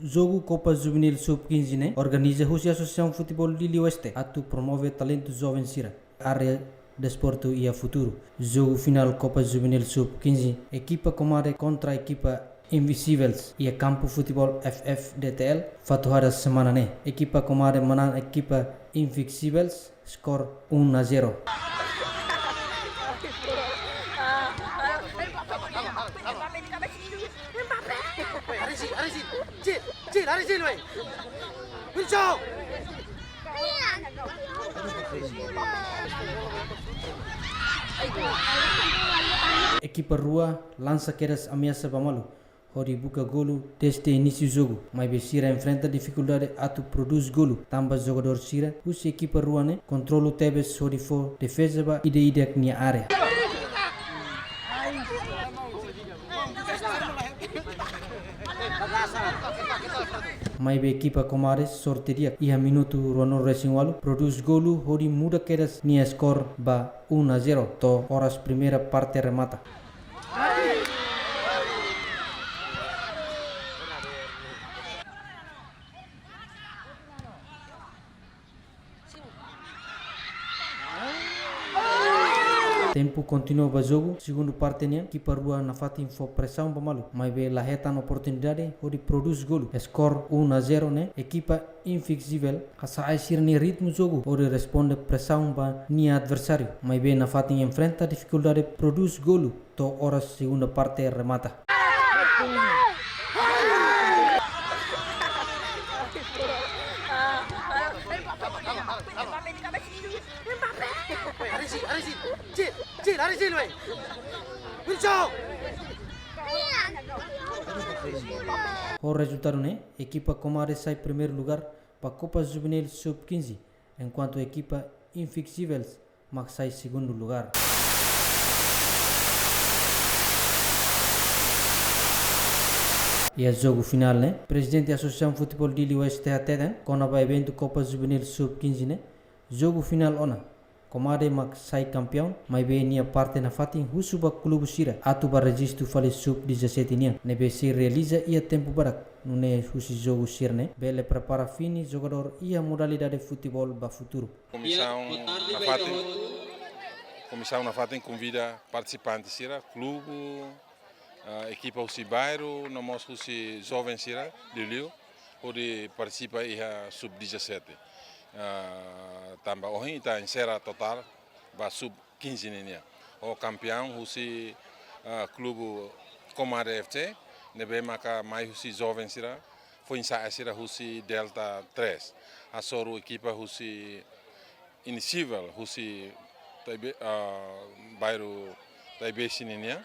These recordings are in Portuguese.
Jogo Copa Juvenil Sub-15, né? Organiza-se a Associação Futebol Lili Oeste, atu promove talento jovem Sira, área desporto e a futuro. Jogo final Copa Juvenil Sub-15, equipa Comare contra a equipa Invisíveis e a Campo Futebol FFDTL, fatuada semana, né? Equipa Comare menang equipa Invisíveis, score 1-0. Equipa Rua lança quedas ameaça Bamalu. Hori buka golo desde início do jogo, mas Sira enfrenta dificuldade atu produz golo. Tambah jogador Sira, us equipa Rua né, controlo tebes hori for defesa ba ide nia área. Mas equipa Comares sorteria ia minuto Ruano Racing Walu produz golo hori muda quedas nia skor ba 1-0 to horas primeira parte remata. Tempo continua o jogo, segundo parte nia, equipa Rua na fatin for pressão Bamalu, mas be lahetan oportunidade hori produz golo, score 1-0 né, equipa Invisível, kasai sir ni ritmo jogo, hori responde pressão ba nia adversário, mas be na fatin enfrenta dificuldade produz golo, to horas segunda parte remata. O resultado né, equipa Comares sai primeiro lugar para a Copa Juvenil Sub-15, enquanto a equipa Invisíveis sai segundo lugar. E a jogo final, né? Presidente da Associação Futebol Lili Oeste Ateden, com o evento Copa Juvenil Sub-15, né? Jogo final ona. Comare sai campeão, mas bem nia parte na fatin husuba clube Sira. Atuba registro fale Sub-17 nia. Nebe se realiza ia tempo barak. Nune husi jogo Sira, né? Bele prepara fini jogador ia modalidade de futebol ba futuro. Comissão na fatin convida participantes Sira, clube, equipa Husi Bairro, nomos Husi Jovem Sira, de Lio, onde participa ia Sub-17. Tambah ohin ita insera total ba Sub-15 nia. O campeão Husi clube Comare FC, nebe maka mai Husi Jovem Sira, foi insa Sira Husi Delta 3. A soru equipa Husi Invisível, Husi Bairro Taibe nia.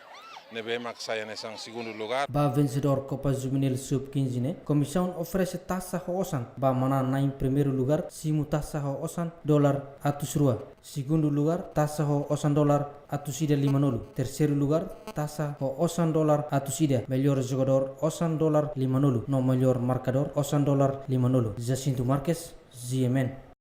Nebe mak saya nesang segundo lugar. Ba vencedor Copa Juvenil Sub-15 né? Comissão oferece taça Hoosan. Ba mana na em primeiro lugar, simu taça Hoosan $100. Segundo lugar, taça Hoosan $100 5. Terceiro lugar, taça Hoosan $100. Melhor jogador Hoosan $5. No melhor marcador Hoosan $5. Jacinto Marques, GMN.